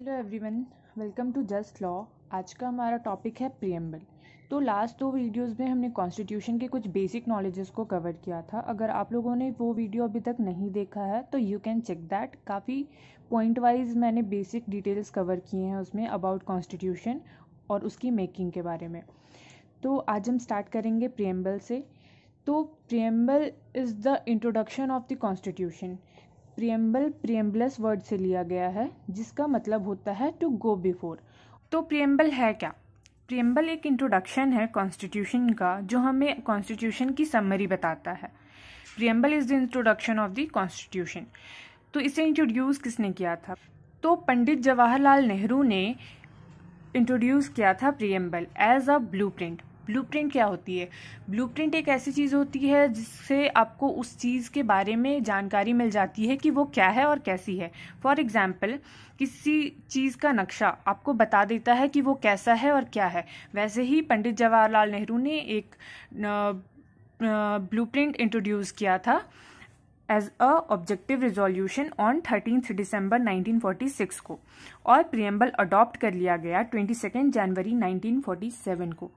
Hello everyone, welcome to just law. आज का हमारा टॉपिक है प्रियम्बल। तो लास्ट दो वीडियोस में हमने कॉन्स्टिट्यूशन के कुछ बेसिक नॉलेजेस को कवर किया था। अगर आप लोगों ने वो वीडियो अभी तक नहीं देखा है तो यू कैन चेक दैट। काफ़ी पॉइंट वाइज मैंने बेसिक डिटेल्स कवर किए हैं उसमें अबाउट कॉन्स्टिट्यूशन और उसकी मेकिंग के बारे में। तो आज हम स्टार्ट करेंगे प्रियम्बल से। तो preamble is the introduction of the constitution. Preamble प्रियम्बलस वर्ड से लिया गया है जिसका मतलब होता है टू गो बिफोर। तो प्रियम्बल है क्या? प्रियम्बल एक इंट्रोडक्शन है कॉन्स्टिट्यूशन का जो हमें कॉन्स्टिट्यूशन की समरी बताता है। Preamble is the introduction of the constitution. तो इसे इंट्रोड्यूस किसने किया था? तो पंडित जवाहरलाल नेहरू ने इंट्रोड्यूस किया था preamble as a blueprint. Blueprint क्या होती है? ब्लूप्रिंट एक ऐसी चीज़ होती है जिससे आपको उस चीज़ के बारे में जानकारी मिल जाती है कि वो क्या है और कैसी है। फॉर एग्जाम्पल, किसी चीज़ का नक्शा आपको बता देता है कि वो कैसा है और क्या है। वैसे ही पंडित जवाहरलाल नेहरू ने एक ब्लूप्रिंट इंट्रोड्यूस किया था as a objective resolution on 13 December 1946 को, और प्रियम्बल अडॉप्ट कर लिया गया 22 जनवरी 1947 को।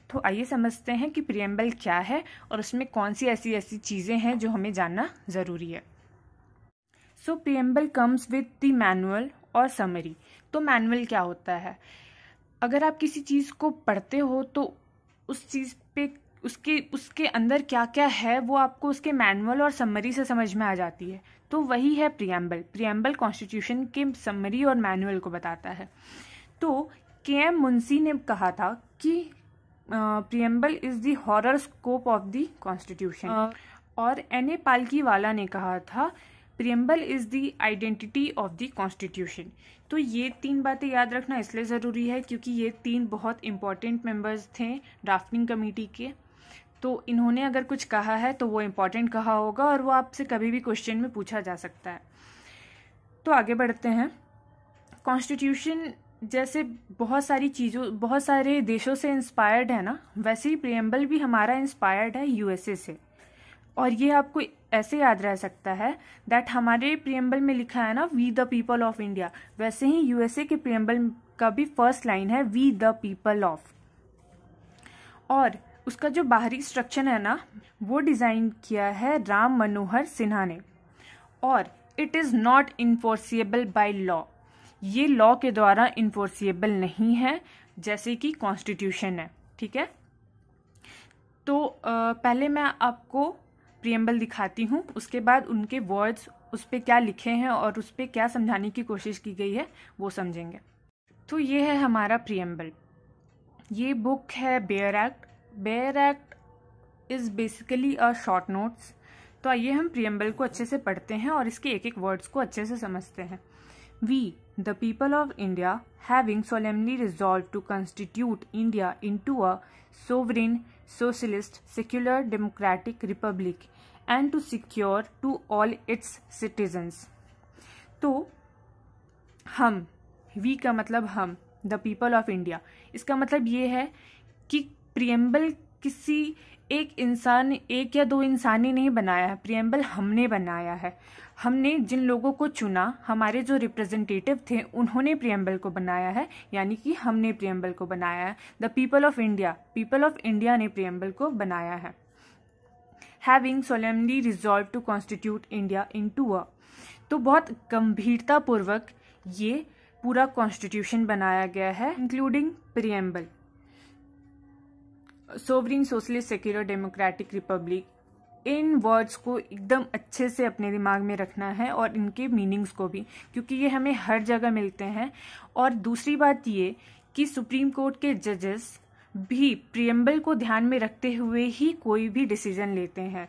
तो आइए समझते हैं कि प्रियम्बल क्या है और उसमें कौन सी ऐसी चीज़ें हैं जो हमें जानना ज़रूरी है। So preamble comes with the manual और समरी। तो मैनुअल क्या होता है? अगर आप किसी चीज़ को पढ़ते हो तो उस चीज़ पे उसके अंदर क्या क्या है वो आपको उसके मैनुअल और समरी से समझ में आ जाती है। तो वही है प्रियम्बल। प्रियम्बल कॉन्स्टिट्यूशन के समरी और मैनुअल को बताता है। तो के.एम. मुंशी ने कहा था कि preamble is the horror scope of the constitution, और एन.ए. पालकीवाला ने कहा था preamble is the identity of the constitution. तो ये तीन बातें याद रखना इसलिए ज़रूरी है क्योंकि ये तीन बहुत इंपॉर्टेंट मेंबर्स थे ड्राफ्टिंग कमेटी के। तो इन्होंने अगर कुछ कहा है तो वो इम्पॉर्टेंट कहा होगा और वो आपसे कभी भी क्वेश्चन में पूछा जा सकता है। तो आगे बढ़ते हैं। कॉन्स्टिट्यूशन जैसे बहुत सारे देशों से इंस्पायर्ड है ना, वैसे ही प्रियम्बल भी हमारा इंस्पायर्ड है यूएसए से। और ये आपको ऐसे याद रह सकता है दैट हमारे प्रियम्बल में लिखा है ना we the people of India, वैसे ही यूएसए के प्रियम्बल का भी फर्स्ट लाइन है वी द पीपल ऑफ। और उसका जो बाहरी स्ट्रक्चर है ना वो डिजाइन किया है राम मनोहर सिन्हा ने। और it is not enforceable by law. ये लॉ के द्वारा इन्फोर्सिएबल नहीं है जैसे कि कॉन्स्टिट्यूशन है। ठीक है, तो पहले मैं आपको प्रियम्बल दिखाती हूँ, उसके बाद उनके वर्ड्स उस पर क्या लिखे हैं और उस पर क्या समझाने की कोशिश की गई है वो समझेंगे। तो ये है हमारा प्रियम्बल। ये बुक है bare act. Bare act is basically a short notes. तो आइए हम प्रियम्बल को अच्छे से पढ़ते हैं और इसके एक एक वर्ड्स को अच्छे से समझते हैं। We the people of India having solemnly resolved to constitute India into a sovereign, socialist, secular, democratic republic and to secure to all its citizens। तो हम, वी का मतलब हम, द पीपल ऑफ इंडिया, इसका मतलब ये है कि प्रियम्बल किसी एक या दो इंसान ने नहीं बनाया है। प्रियम्बल हमने बनाया है। हमने जिन लोगों को चुना, हमारे जो रिप्रेजेंटेटिव थे, उन्होंने प्रियम्बल को बनाया है, यानी कि हमने प्रियम्बल को बनाया है। द पीपल ऑफ इंडिया ने प्रियम्बल को बनाया है। Having solemnly resolved to constitute India into a, तो बहुत गंभीरता पूर्वक ये पूरा कॉन्स्टिट्यूशन बनाया गया है including preamble. Sovereign, socialist, secular, democratic, republic, इन वर्ड्स को एकदम अच्छे से अपने दिमाग में रखना है और इनके मीनिंग्स को भी, क्योंकि ये हमें हर जगह मिलते हैं। और दूसरी बात ये कि सुप्रीम कोर्ट के जजेस भी प्रियम्बल को ध्यान में रखते हुए ही कोई भी डिसीजन लेते हैं।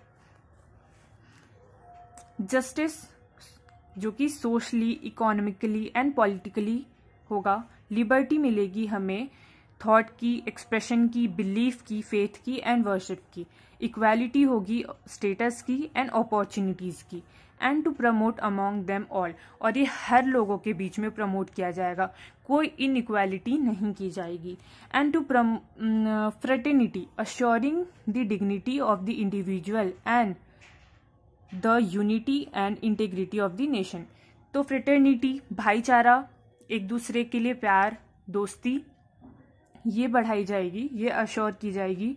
जस्टिस जो कि सोशली, इकोनॉमिकली एंड पॉलिटिकली होगा। लिबर्टी मिलेगी हमें थॉट की, एक्सप्रेशन की, बिलीफ की, फेथ की एंड वर्शिप की। इक्वालिटी होगी स्टेटस की एंड अपॉर्चुनिटीज की। And to promote among them all, और ये हर लोगों के बीच में प्रमोट किया जाएगा, कोई इनइक्वालिटी नहीं की जाएगी। And to fraternity, assuring the dignity of the individual and the unity and integrity of the nation. तो फ्रेटर्निटी भाईचारा एक दूसरे के लिए प्यार, दोस्ती, ये बढ़ाई जाएगी, ये अश्योर की जाएगी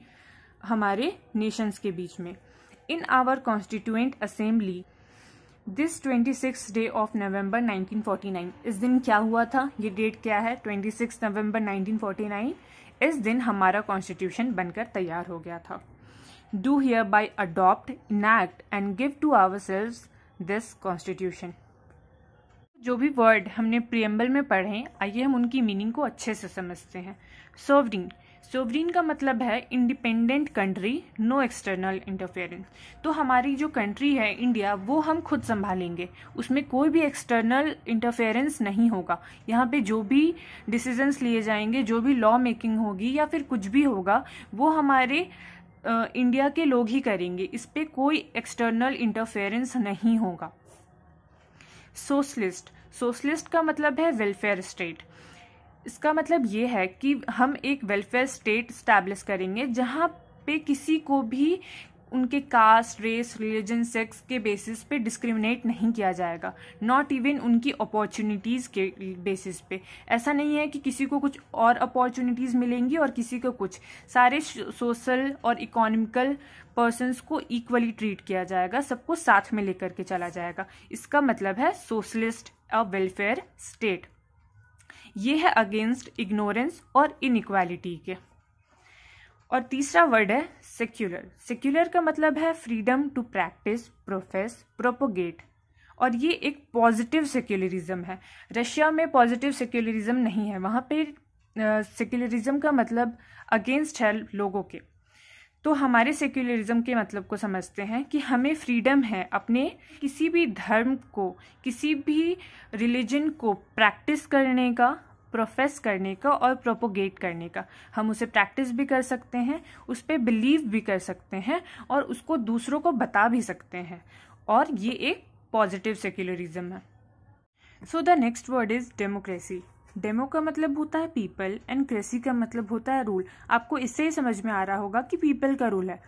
हमारे नेशंस के बीच में। In our constituent assembly this 26 day of November 1949, इस दिन क्या हुआ था, ये डेट क्या है, 26 नवंबर 1949, इस दिन हमारा कॉन्स्टिट्यूशन बनकर तैयार हो गया था। Do hereby adopt, enact and give to ourselves this constitution. जो भी वर्ड हमने प्रियम्बल में पढ़े, आइए हम उनकी मीनिंग को अच्छे से समझते हैं। सोवरीन, सोवरीन का मतलब है independent country, no external interference. तो हमारी जो कंट्री है इंडिया, वो हम खुद संभालेंगे, उसमें कोई भी एक्सटर्नल इंटरफेरेंस नहीं होगा। यहाँ पे जो भी डिसीजंस लिए जाएंगे, जो भी लॉ मेकिंग होगी या फिर कुछ भी होगा, वो हमारे इंडिया के लोग ही करेंगे, इस पे कोई एक्सटर्नल इंटरफेरेंस नहीं होगा। सोशलिस्ट, सोशलिस्ट का मतलब है वेलफेयर स्टेट। इसका मतलब ये है कि हम एक वेलफेयर स्टेट स्टैब्लिश करेंगे जहाँ पे किसी को भी उनके कास्ट, रेस, रिलीजन, सेक्स के बेसिस पे डिस्क्रिमिनेट नहीं किया जाएगा, नॉट इवन उनकी अपॉर्चुनिटीज़ के बेसिस पे। ऐसा नहीं है कि किसी को कुछ और अपॉर्चुनिटीज़ मिलेंगी और किसी को कुछ, सारे सोशल और इकोनॉमिकल पर्सन्स को इक्वली ट्रीट किया जाएगा, सबको साथ में लेकर के चला जाएगा। इसका मतलब है सोशलिस्ट, अ वेलफेयर स्टेट। ये है अगेंस्ट इग्नोरेंस और इनइक्वालिटी के। और तीसरा वर्ड है सेक्युलर। सेक्युलर का मतलब है freedom to practice, profess, propagate, और ये एक पॉजिटिव सेक्युलरिज्म है। रशिया में पॉजिटिव सेक्युलरिज्म नहीं है, वहाँ पे सेक्युलरिज्म का मतलब अगेंस्ट है लोगों के। तो हमारे सेक्युलरिज्म के मतलब को समझते हैं कि हमें फ्रीडम है अपने किसी भी धर्म को, किसी भी रिलीजन को प्रैक्टिस करने का, प्रोफेस करने का और प्रोपोगेट करने का। हम उसे प्रैक्टिस भी कर सकते हैं, उस पर बिलीव भी कर सकते हैं और उसको दूसरों को बता भी सकते हैं, और ये एक पॉजिटिव सेक्युलरिज्म है। So the next word is democracy. Demo का मतलब होता है पीपल एंड क्रेसी का मतलब होता है रूल। आपको इससे ही समझ में आ रहा होगा कि पीपल का रूल है,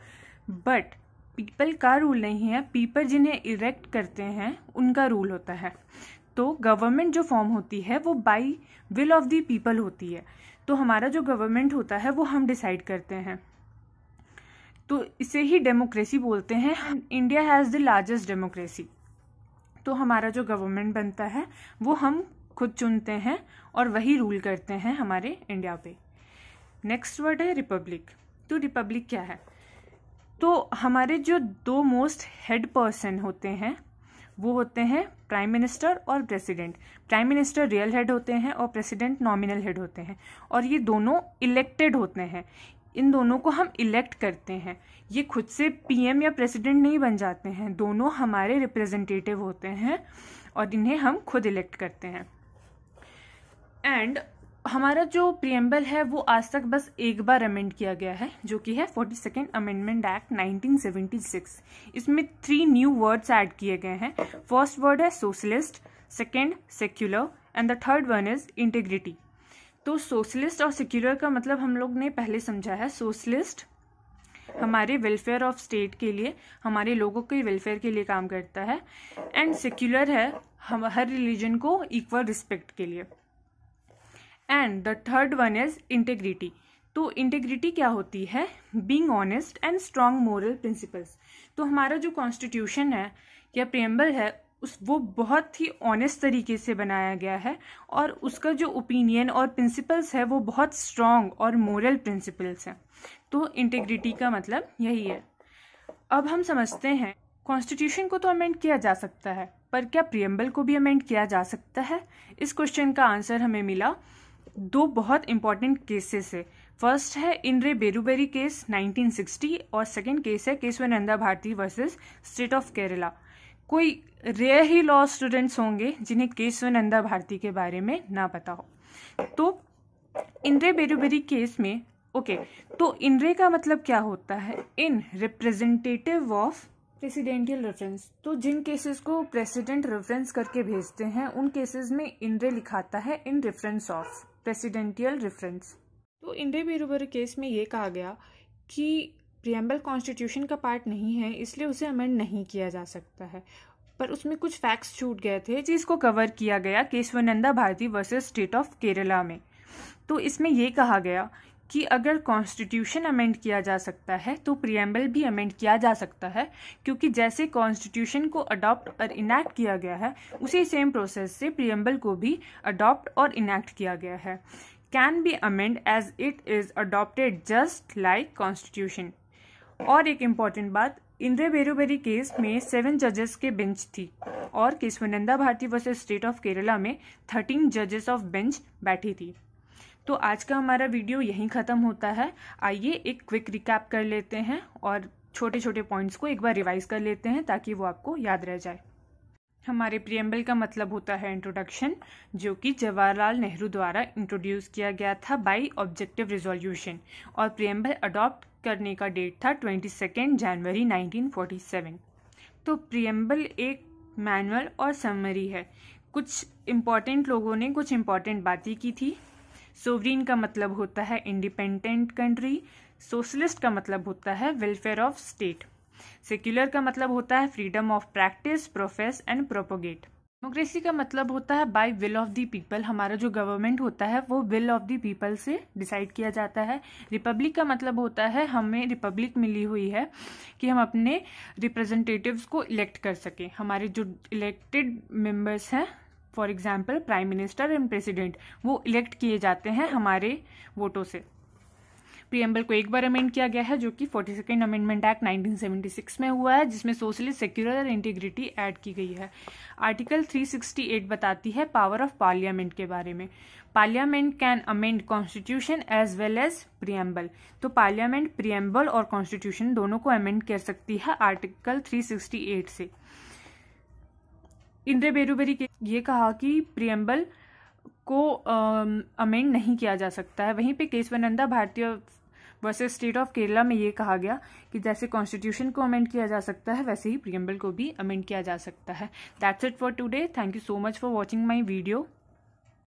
बट पीपल का रूल नहीं है, पीपल जिन्हें इलेक्ट करते हैं उनका रूल होता है। तो गवर्नमेंट जो फॉर्म होती है वो by will of the people होती है। तो हमारा जो गवर्नमेंट होता है वो हम डिसाइड करते हैं, तो इसे ही डेमोक्रेसी बोलते हैं। India has the largest democracy. तो हमारा जो गवर्नमेंट बनता है वो हम खुद चुनते हैं और वही रूल करते हैं हमारे इंडिया पे। नेक्स्ट वर्ड है रिपब्लिक। तो रिपब्लिक क्या है, तो हमारे जो दो मोस्ट हेड पर्सन होते हैं वो होते हैं प्राइम मिनिस्टर और president. Prime minister real head होते हैं और प्रेसिडेंट नॉमिनल हेड होते हैं, और ये दोनों इलेक्टेड होते हैं। इन दोनों को हम इलेक्ट करते हैं, ये खुद से पीएम या प्रेसिडेंट नहीं बन जाते हैं, दोनों हमारे रिप्रेजेंटेटिव होते हैं और इन्हें हम खुद इलेक्ट करते हैं। एंड हमारा जो प्रियम्बल है वो आज तक बस एक बार अमेंड किया गया है, जो कि है 42nd अमेंडमेंट एक्ट 1976। इसमें 3 न्यू वर्ड्स ऐड किए गए हैं। फर्स्ट वर्ड है socialist, second secular and the third one is integrity. तो सोशलिस्ट और सेक्युलर का मतलब हम लोग ने पहले समझा है। सोशलिस्ट हमारे वेलफेयर ऑफ स्टेट के लिए, हमारे लोगों के वेलफेयर के लिए काम करता है, एंड सेक्युलर है हम हर रिलीजन को इक्वल रिस्पेक्ट के लिए। And the third one is integrity. तो इंटेग्रिटी क्या होती है, being honest and strong moral principles. तो हमारा जो कॉन्स्टिट्यूशन है या प्रियम्बल है वो बहुत ही ऑनेस्ट तरीके से बनाया गया है, और उसका जो ओपिनियन और प्रिंसिपल्स है वो बहुत स्ट्रॉन्ग और मोरल प्रिंसिपल्स हैं। तो इंटेग्रिटी का मतलब यही है। अब हम समझते हैं कॉन्स्टिट्यूशन को तो अमेंड किया जा सकता है, पर क्या प्रियम्बल को भी अमेंड किया जा सकता है? इस क्वेश्चन का आंसर हमें मिला 2 बहुत इंपॉर्टेंट केसेस से। फर्स्ट है इन रे बेरुबेरी केस 1960 और सेकंड केस है Kesavananda Bharati versus state of Kerala. कोई रेयर ही लॉ स्टूडेंट्स होंगे जिन्हें केशवानंदा भारती के बारे में ना पता हो। तो इन रे बेरुबेरी केस में तो इन रे का मतलब क्या होता है, in representative of presidential reference. तो जिन केसेस को प्रेसिडेंट रेफरेंस करके भेजते हैं उन केसेस में इन रे लिखाता है in reference of presidential reference. तो इन रे बेरुबेरी केस में ये कहा गया कि प्रियम्बल कॉन्स्टिट्यूशन का पार्ट नहीं है, इसलिए उसे अमेंड नहीं किया जा सकता है। पर उसमें कुछ फैक्ट्स छूट गए थे जिसको कवर किया गया Kesavananda Bharati versus state of Kerala में। तो इसमें ये कहा गया कि अगर कॉन्स्टिट्यूशन अमेंड किया जा सकता है तो प्रियम्बल भी अमेंड किया जा सकता है, क्योंकि जैसे कॉन्स्टिट्यूशन को अडॉप्ट और इनैक्ट किया गया है उसी सेम प्रोसेस से प्रियम्बल को भी अडॉप्ट और इनैक्ट किया गया है। Can be amend as it is adopted just like constitution. और एक इम्पॉर्टेंट बात, इंद्रे बेरुबेरी केस में 7 जजेस के बेंच थी और Kesavananda Bharati versus state of Kerala में 13 जजेस ऑफ बेंच बैठी थी। तो आज का हमारा वीडियो यहीं ख़त्म होता है। आइए एक क्विक रिकैप कर लेते हैं और छोटे छोटे पॉइंट्स को एक बार रिवाइज कर लेते हैं ताकि वो आपको याद रह जाए। हमारे प्रियम्बल का मतलब होता है इंट्रोडक्शन, जो कि जवाहरलाल नेहरू द्वारा इंट्रोड्यूस किया गया था बाय ऑब्जेक्टिव रिजोल्यूशन, और प्रियम्बल अडॉप्ट करने का डेट था 22 जनवरी 1947। तो प्रियम्बल एक मैनुअल और समरी है। कुछ इम्पॉर्टेंट लोगों ने कुछ इम्पॉर्टेंट बातें की थी। सोवरीन का मतलब होता है इंडिपेंडेंट कंट्री। सोशलिस्ट का मतलब होता है वेलफेयर ऑफ स्टेट। सेक्युलर का मतलब होता है freedom of practice, profess and propagate. Democracy का मतलब होता है by will of the people. हमारा जो गवर्नमेंट होता है वो विल ऑफ द पीपल से डिसाइड किया जाता है। रिपब्लिक का मतलब होता है हमें रिपब्लिक मिली हुई है कि हम अपने रिप्रेजेंटेटिव्स को इलेक्ट कर सकें। हमारे जो इलेक्टेड मेंबर्स हैं, for example prime minister and president, वो इलेक्ट किए जाते हैं हमारे वोटों से। प्रियम्बल को एक बार अमेंड किया गया है जो कि 42nd अमेंडमेंट एक्ट 1976 में हुआ है, जिसमें सोशलिस्ट, सेक्युलर और इंटीग्रिटी ऐड की गई है। आर्टिकल 368 बताती है पावर ऑफ पार्लियामेंट के बारे में। Parliament can amend constitution as well as preamble. तो पार्लियामेंट प्रियम्बल और कॉन्स्टिट्यूशन दोनों को अमेंड कर सकती है आर्टिकल 368 से। इंद्रे बेरुबेरी के ये कहा कि प्रियम्बल को अमेंड नहीं किया जा सकता है। वहीं पे Kesavananda Bharati versus state of Kerala में ये कहा गया कि जैसे कॉन्स्टिट्यूशन को अमेंड किया जा सकता है वैसे ही प्रियम्बल को भी अमेंड किया जा सकता है। That's it for today. Thank you so much for watching my video.